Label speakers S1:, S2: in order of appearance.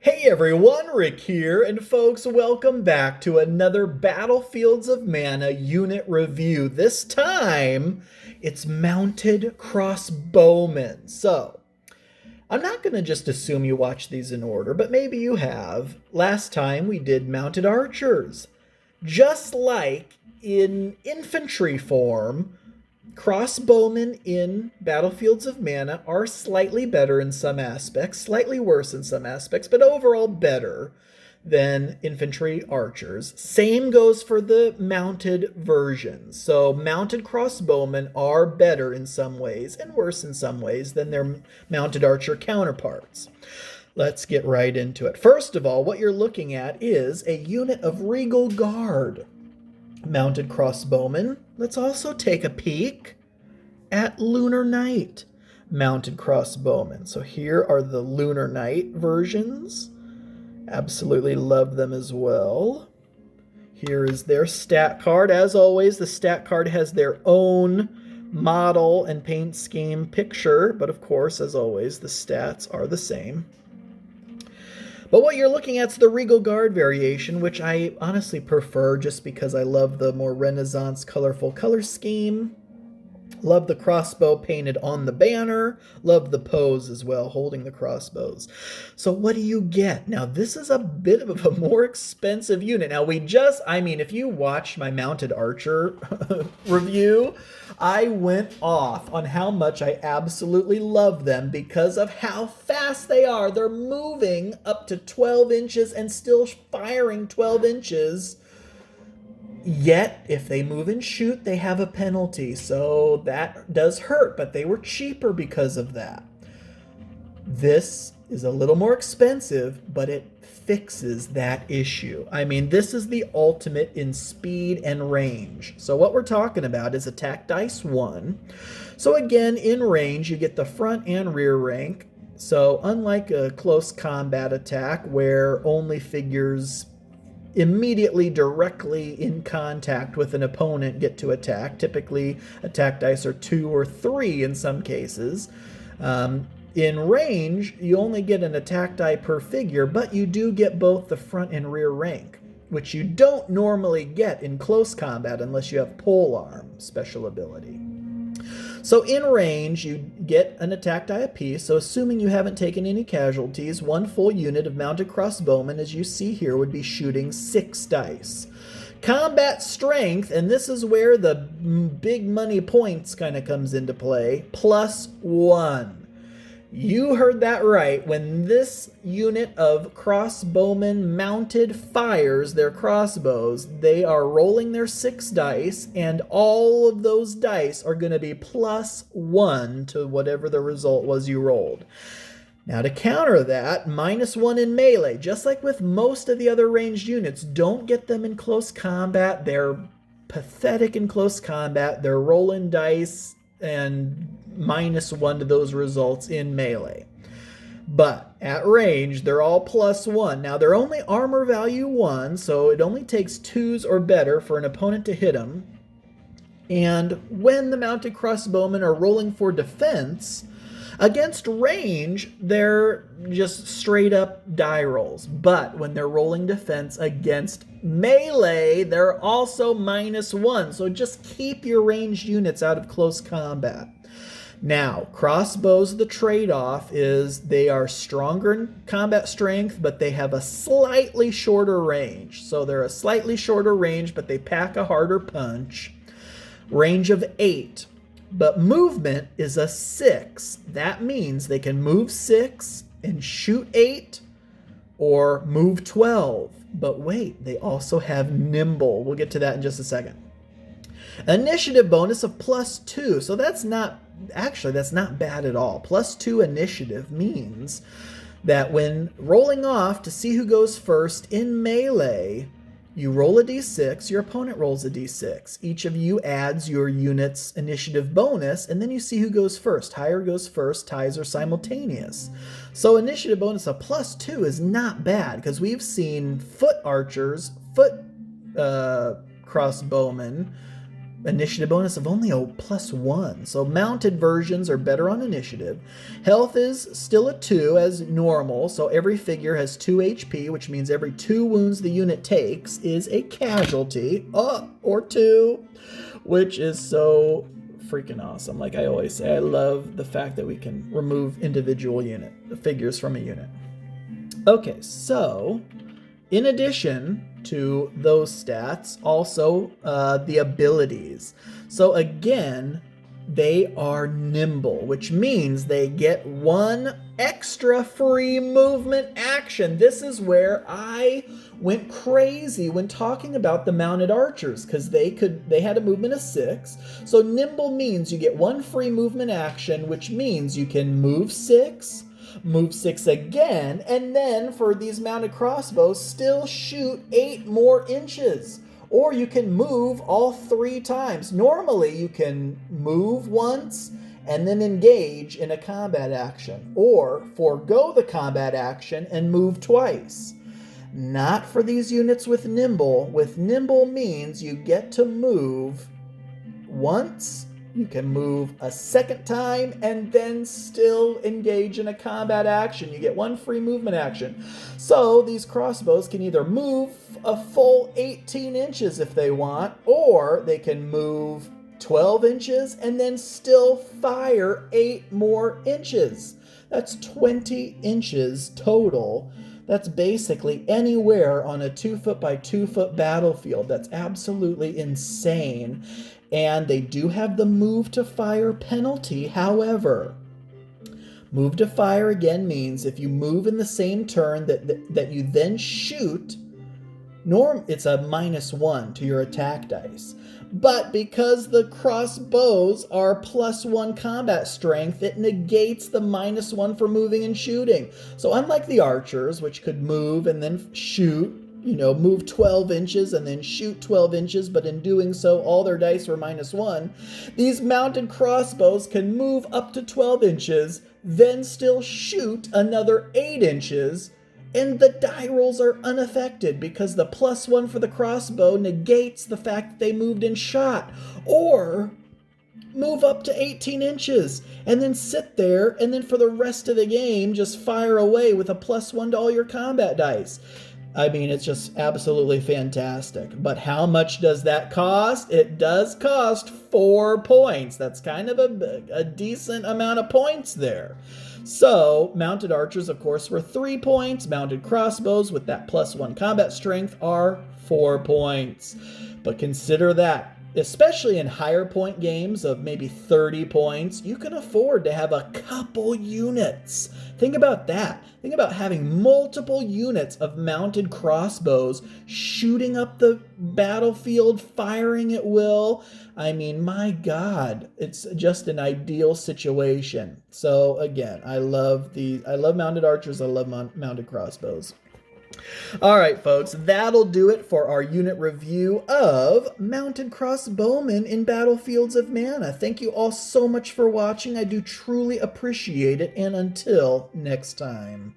S1: Hey everyone, Rick here, and folks, welcome back to another Battlefields of Mana unit review. This time, it's mounted crossbowmen. So, I'm not going to just assume you watch these in order, but maybe you have. Last time we did mounted archers. Just like in infantry form, crossbowmen in Battlefields of Mana are slightly better in some aspects, slightly worse in some aspects, but overall better than infantry archers. Same goes for the mounted versions. So mounted crossbowmen are better in some ways and worse in some ways than their mounted archer counterparts. Let's get right into it. First of all, what you're looking at is a unit of Regal Guard mounted crossbowmen. Let's also take a peek at Lunar Knight mounted crossbowmen. So here are the Lunar Knight versions. Absolutely love them as well. Here is their stat card. As always, the stat card has their own model and paint scheme picture, but of course, as always, the stats are the same. But what you're looking at is the Regal Guard variation, which I honestly prefer just because I love the more Renaissance colorful color scheme. Love the crossbow painted on the banner. Love the pose as well, holding the crossbows. So what do you get? Now, this is a bit of a more expensive unit. Now, if you watched my mounted archer review, I went off on how much I absolutely love them because of how fast they are. They're moving up to 12 inches and still firing 12 inches. Yet, if they move and shoot, they have a penalty. So that does hurt, but they were cheaper because of that. This is a little more expensive, but it fixes that issue. I mean, this is the ultimate in speed and range. So what we're talking about is attack dice 1. So again, in range, you get the front and rear rank. So unlike a close combat attack where only figures immediately directly in contact with an opponent get to attack. Typically, attack dice are 2 or 3 in some cases. In range, you only get an attack die per figure, but you do get both the front and rear rank, which you don't normally get in close combat unless you have polearm special ability. So in range, you get an attack die apiece. So assuming you haven't taken any casualties, one full unit of mounted crossbowmen, as you see here, would be shooting 6 dice. Combat strength, and this is where the big money points kind of comes into play, +1. You heard that right. When this unit of crossbowmen mounted fires their crossbows, they are rolling their 6 dice, and all of those dice are going to be +1 to whatever the result was you rolled. Now to counter that, -1 in melee. Just like with most of the other ranged units, don't get them in close combat. They're pathetic in close combat. They're rolling dice and -1 to those results in melee. But at range, they're all +1. Now, they're only armor value 1, so it only takes 2s or better for an opponent to hit them. And when the mounted crossbowmen are rolling for defense, against range, they're just straight up die rolls. But when they're rolling defense against melee, they're also -1. So just keep your ranged units out of close combat. Now, crossbows, the trade-off is they are stronger in combat strength, but they have a slightly shorter range. So they're a slightly shorter range, but they pack a harder punch. Range of 8. But movement is a 6. That means they can move 6 and shoot 8 or move 12. But wait, they also have nimble. We'll get to that in just a second. Initiative bonus of +2. So that's not bad at all. +2 initiative means that when rolling off to see who goes first in melee, you roll a d6, your opponent rolls a d6. Each of you adds your unit's initiative bonus, and then you see who goes first. Higher goes first, ties are simultaneous. So initiative bonus of +2 is not bad, because we've seen foot archers, foot crossbowmen, initiative bonus of only a +1. So mounted versions are better on initiative. Health is still a 2 as normal. So every figure has 2 HP, which means every 2 wounds the unit takes is a casualty, or 2, which is so freaking awesome. Like I always say, I love the fact that we can remove individual figures from a unit. Okay, so in addition to those stats, also the abilities. So again, they are nimble, which means they get 1 extra free movement action. This is where I went crazy when talking about the mounted archers, because they had a movement of 6. So nimble means you get 1 free movement action, which means you can move 6, move 6 again, and then for these mounted crossbows, still shoot 8 more inches. Or you can move all 3 times. Normally, you can move once and then engage in a combat action, or forego the combat action and move twice. Not for these units with nimble. With nimble means you get to move once, you can move a second time, and then still engage in a combat action. You get 1 free movement action. So these crossbows can either move a full 18 inches if they want, or they can move 12 inches and then still fire 8 more inches. That's 20 inches total. That's basically anywhere on a 2-foot by 2-foot battlefield. That's absolutely insane. And they do have the move to fire penalty. However, move to fire again means if you move in the same turn that you then shoot, it's a -1 to your attack dice. But because the crossbows are +1 combat strength, it negates the -1 for moving and shooting. So unlike the archers, which could move and then shoot, move 12 inches and then shoot 12 inches, but in doing so, all their dice were -1. These mounted crossbows can move up to 12 inches, then still shoot another 8 inches, and the die rolls are unaffected because the +1 for the crossbow negates the fact that they moved and shot. Or move up to 18 inches and then sit there, and then for the rest of the game, just fire away with a +1 to all your combat dice. I mean, it's just absolutely fantastic. But how much does that cost? It does cost 4 points. That's kind of a decent amount of points there. So, mounted archers, of course, were 3 points. Mounted crossbows with that +1 combat strength are 4 points. But consider that, especially in higher point games of maybe 30 points, you can afford to have a couple units. Think about that. Think about having multiple units of mounted crossbows shooting up the battlefield, firing at will. I mean, my God, it's just an ideal situation. So again, I love mounted archers. I love mounted crossbows. All right, folks, that'll do it for our unit review of Mounted Crossbowmen in Battlefields of Mana. Thank you all so much for watching. I do truly appreciate it, and until next time.